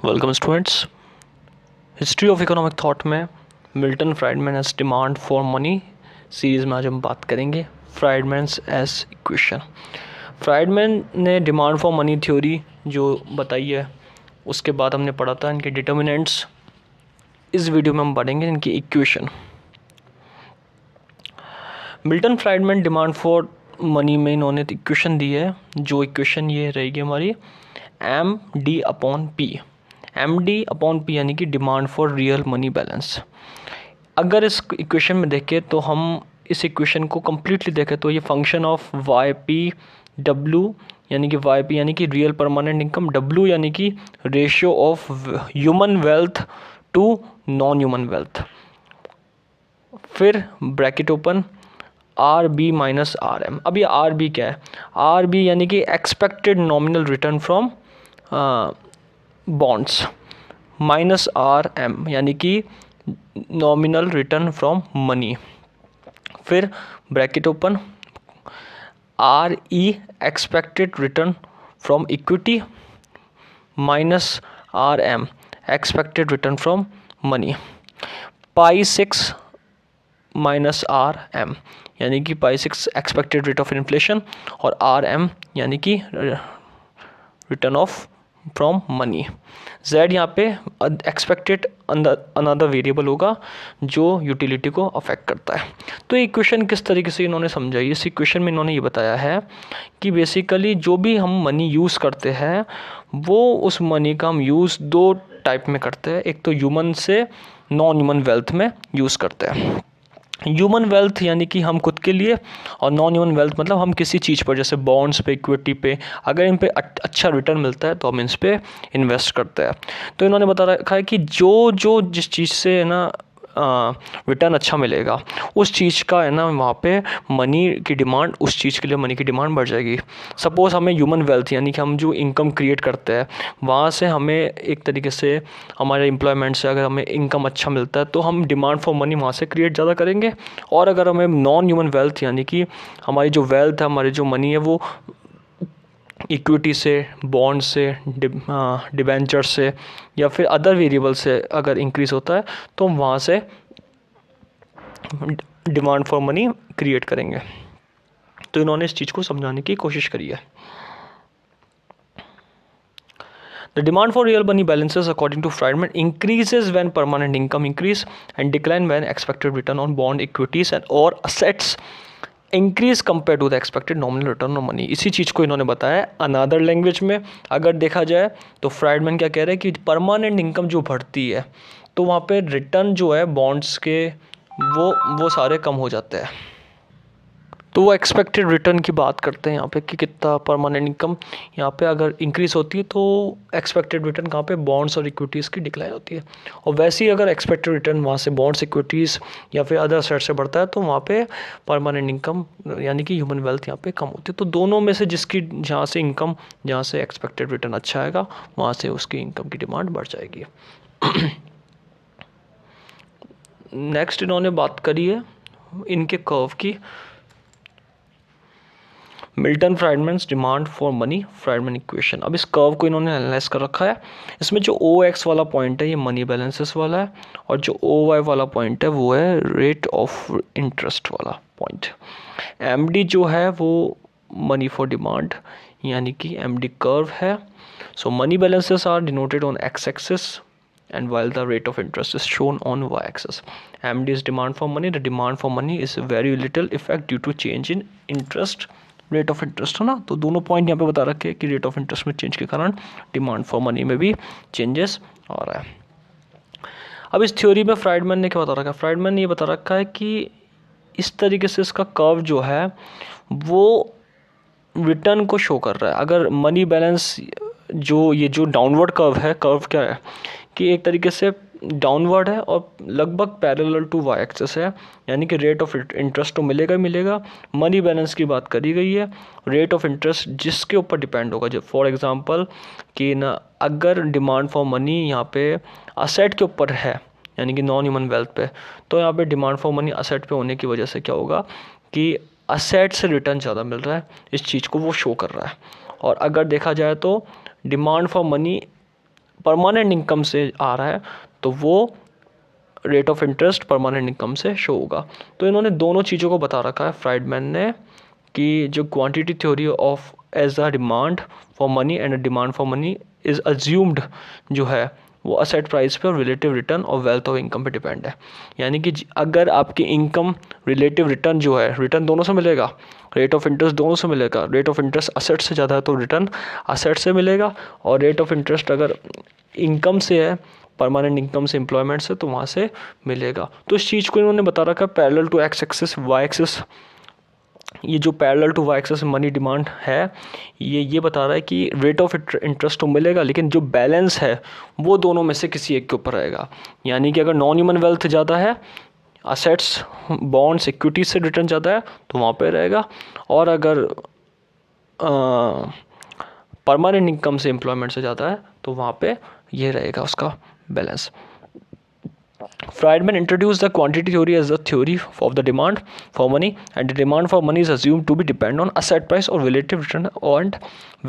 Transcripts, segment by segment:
Welcome students. History of economic thought में Milton Friedman as demand for money series में आज हम बात करेंगे फ्राइडमैन्स एज इक्वेशन। फ्राइडमैन ने डिमांड फॉर मनी थ्योरी जो बताई है उसके बाद हमने पढ़ा था इनके डिटर्मिनेंट्स। इस वीडियो में हम पढ़ेंगे इनकी equation. Milton Friedman demand for money में इन्होंने इक्वेशन दी है, जो इक्वेशन ये रहेगी हमारी MD/P। MD/P यानी कि demand for real money balance. अगर इस इक्वेशन में देखें तो हम इस इक्वेशन को कम्प्लीटली देखें तो ये फंक्शन ऑफ YPW यानी कि YP यानी कि रियल परमानेंट इनकम, W यानी कि ratio of human wealth to non human wealth, फिर bracket open RB minus RM। अब ये RB क्या है? RB यानी कि expected nominal return from bonds minus RM यानी कि नॉमिनल रिटर्न फ्रॉम मनी, फिर bracket open RE expected return from equity minus RM expected return from money, π6 minus RM यानी कि π6 एक्सपेक्टेड रेट ऑफ इन्फ्लेशन और RM यानी कि return of from money. Z यहाँ पे एक्सपेक्टेड अनदर वेरिएबल होगा जो यूटिलिटी को अफेक्ट करता है। तो ये इक्वेशन किस तरीके से इन्होंने समझाई? इस इक्वेशन में इन्होंने ये बताया है कि बेसिकली जो भी हम मनी यूज़ करते हैं वो उस मनी का हम यूज़ दो टाइप में करते हैं। एक तो ह्यूमन से नॉन ह्यूमन वेल्थ में यूज़ करते हैं। ह्यूमन वेल्थ यानी कि हम खुद के लिए, और नॉन ह्यूमन वेल्थ मतलब हम किसी चीज़ पर, जैसे बॉन्ड्स पे, इक्विटी पे, अगर इन पे अच्छा रिटर्न मिलता है तो हम इस पे इन्वेस्ट करते हैं। तो इन्होंने बता रखा है कि जो जिस चीज़ से है ना रिटर्न अच्छा मिलेगा उस चीज़ का है ना वहाँ पे मनी की डिमांड, उस चीज़ के लिए मनी की डिमांड बढ़ जाएगी। सपोज़ हमें ह्यूमन वेल्थ यानी कि हम जो इनकम क्रिएट करते हैं वहाँ से हमें एक तरीके से हमारे एम्प्लॉयमेंट से अगर हमें इनकम अच्छा मिलता है तो हम डिमांड फॉर मनी वहाँ से क्रिएट ज़्यादा करेंगे। और अगर हमें नॉन ह्यूमन वेल्थ यानी कि हमारी जो वेल्थ है, हमारी जो मनी है वो इक्विटी से, बॉन्ड से, डिबेंचर से या फिर अदर वेरिएबल से अगर इंक्रीज़ होता है तो हम वहाँ से डिमांड फॉर मनी क्रिएट करेंगे। तो इन्होंने इस चीज़ को समझाने की कोशिश करी है। The demand for real money balances, according to Friedman, increases when permanent income increase and decline when expected return on bond, equities and or assets increase compare to the expected nominal return on money. इसी चीज़ को इन्होंने बताया another language में। अगर देखा जाए तो फ्राइडमैन क्या कह रहे हैं कि परमानेंट इनकम जो बढ़ती है तो वहाँ पे रिटर्न जो है बॉन्ड्स के वो सारे कम हो जाते हैं। तो वो एक्सपेक्टेड रिटर्न की बात करते हैं यहाँ पे कि कितना परमानेंट इनकम यहाँ पे अगर इंक्रीज़ होती है तो एक्सपेक्टेड रिटर्न कहाँ पे बॉन्ड्स और इक्विटीज़ की डिक्लाइन होती है। और वैसे ही अगर एक्सपेक्टेड रिटर्न वहाँ से बॉन्ड्स, इक्विटीज़ या फिर अदर सेट से बढ़ता है तो वहाँ पे परमानेंट इनकम यानी कि ह्यूमन वेल्थ यहाँ पे कम होती है। तो दोनों में से जिसकी जहाँ से इनकम, जहाँ से एक्सपेक्टेड रिटर्न अच्छा आएगा वहाँ से उसकी इनकम की डिमांड बढ़ जाएगी। नेक्स्ट इन्होंने बात करी है इनके कर्व की, Milton Friedman's demand for money, Friedman equation. अब इस कर्व को इन्होंने एनालाइज कर रखा है। इसमें जो OX वाला पॉइंट है ये मनी बैलेंसेस वाला है और जो OY वाला पॉइंट है वो है रेट ऑफ इंटरेस्ट वाला पॉइंट। MD जो है वो मनी फॉर डिमांड यानी कि MD कर्व है। So money balances are denoted on X axis and while the rate of interest is shown on Y axis. MD is demand for money. The demand for money is very little effect due to change in interest, rate of interest है ना। तो दोनों point यहाँ पे बता रखे हैं कि रेट ऑफ इंटरेस्ट में चेंज के कारण डिमांड फॉर मनी में भी चेंजेस आ रहा है। अब इस थ्योरी में फ्राइडमैन ने क्या बता रखा है? फ्राइडमैन ने ये बता रखा है कि इस तरीके से इसका कर्व जो है वो रिटर्न को शो कर रहा है। अगर मनी बैलेंस जो डाउनवर्ड कर्व है, कर्व क्या है कि एक तरीके से डाउनवर्ड है और लगभग पैरेलल टू वाई एक्सिस है, यानी कि रेट ऑफ इंटरेस्ट तो मिलेगा ही मिलेगा। मनी बैलेंस की बात करी गई है, रेट ऑफ इंटरेस्ट जिसके ऊपर डिपेंड होगा। जो फॉर एग्जांपल कि ना अगर डिमांड फॉर मनी यहाँ पे असेट के ऊपर है यानी कि नॉन ह्यूमन वेल्थ पे, तो यहाँ पे डिमांड फॉर मनी असेट पे होने की वजह से क्या होगा कि असेट से रिटर्न ज़्यादा मिल रहा है, इस चीज़ को वो शो कर रहा है। और अगर देखा जाए तो demand for money permanent income से आ रहा है तो वो rate of interest permanent income से शो होगा। तो इन्होंने दोनों चीज़ों को बता रखा है फ्राइडमैन ने कि जो quantity theory of as a demand for money and demand for money is assumed जो है वो असेट प्राइस पे और रिलेटिव रिटर्न और वेल्थ ऑफ इनकम पे डिपेंड है। यानी कि अगर आपकी इनकम रिलेटिव रिटर्न जो है, रिटर्न दोनों से मिलेगा, रेट ऑफ इंटरेस्ट दोनों से मिलेगा। रेट ऑफ इंटरेस्ट असेट से ज़्यादा है तो रिटर्न असेट से मिलेगा, और रेट ऑफ इंटरेस्ट अगर इनकम से है, परमानेंट इनकम से, एम्प्लॉयमेंट से, तो वहाँ से मिलेगा। तो इस चीज़ को इन्होंने बता रखा है parallel to X axis Y axis. ये जो parallel to Y axis money demand है ये बता रहा है कि रेट ऑफ इंटरेस्ट तो मिलेगा, लेकिन जो बैलेंस है वो दोनों में से किसी एक के ऊपर रहेगा। यानी कि अगर नॉन ह्यूमन वेल्थ ज़्यादा है, असेट्स, बॉन्ड्स, इक्विटीज से रिटर्न ज़्यादा है तो वहाँ पे रहेगा, और अगर परमानेंट इनकम से, एम्प्लॉयमेंट से ज़्यादा है तो वहाँ पे ये रहेगा उसका balance. Friedman introduced the quantity theory as the theory of the demand for money, and the demand for money is assumed to be depend on asset price or relative return and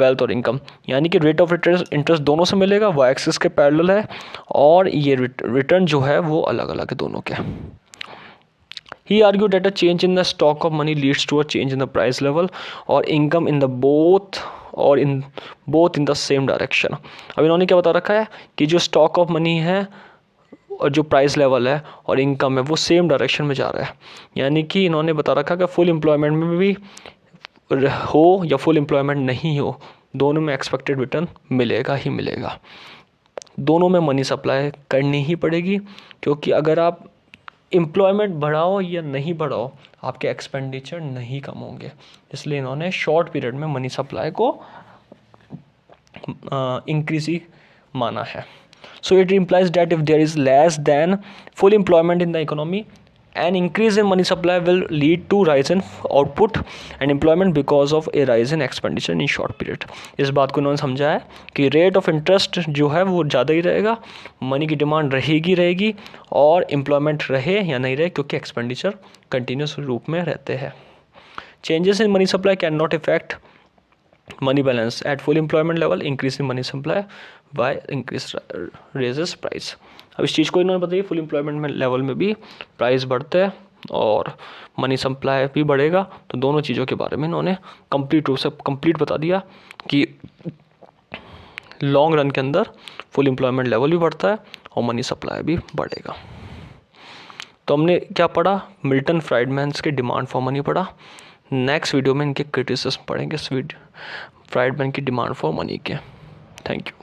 wealth और income। यानी कि rate of interest दोनों से मिलेगा, Y axis के parallel है, और ये रिटर्न जो है वो अलग अलग है दोनों के। He argued that a change in the stock of money leads to a change in the price level or income in the both in the same direction। अब इन्होंने क्या बता रखा है कि जो स्टॉक ऑफ मनी है और जो प्राइस लेवल है और इनकम है वो सेम डायरेक्शन में जा रहा है। यानी कि इन्होंने बता रखा कि फुल एम्प्लॉयमेंट में भी हो या फुल एम्प्लॉयमेंट नहीं हो, दोनों में एक्सपेक्टेड रिटर्न मिलेगा ही मिलेगा। दोनों में मनी सप्लाई करनी ही पड़ेगी, क्योंकि अगर आप एम्प्लॉयमेंट बढ़ाओ या नहीं बढ़ाओ आपके एक्सपेंडिचर नहीं कम होंगे। इसलिए इन्होंने शॉर्ट पीरियड में मनी सप्लाई को इंक्रीज ही माना है। So it implies that if there is less than full employment in the economy, an increase in money supply will lead to rise in output and employment because of a rise in expenditure in short period। इस बात को उन्होंने समझा है कि rate of interest जो है वो ज़्यादा ही रहेगा, मनी की डिमांड रहेगी, और एम्प्लॉयमेंट रहे या नहीं रहे, क्योंकि एक्सपेंडिचर कंटिन्यूस रूप में रहते हैं। Changes in money supply can not effect money balance at full employment level। increase in money supply by increase raises price। अब इस चीज़ को इन्होंने बताया फुल एम्प्लॉयमेंट में लेवल में भी प्राइस बढ़ते हैं और मनी सप्लाई भी बढ़ेगा। तो दोनों चीज़ों के बारे में इन्होंने कंप्लीट बता दिया कि लॉन्ग रन के अंदर फुल एम्प्लॉयमेंट लेवल भी बढ़ता है और मनी सप्लाई भी बढ़ेगा। तो हमने क्या पढ़ा, मिल्टन फ्राइडमैन्स के डिमांड फॉर मनी पढ़ा। नेक्स्ट वीडियो में इनके क्रिटिसिज्म पढ़ेंगे फ्राइडमैन की डिमांड फॉर मनी के। Thank you.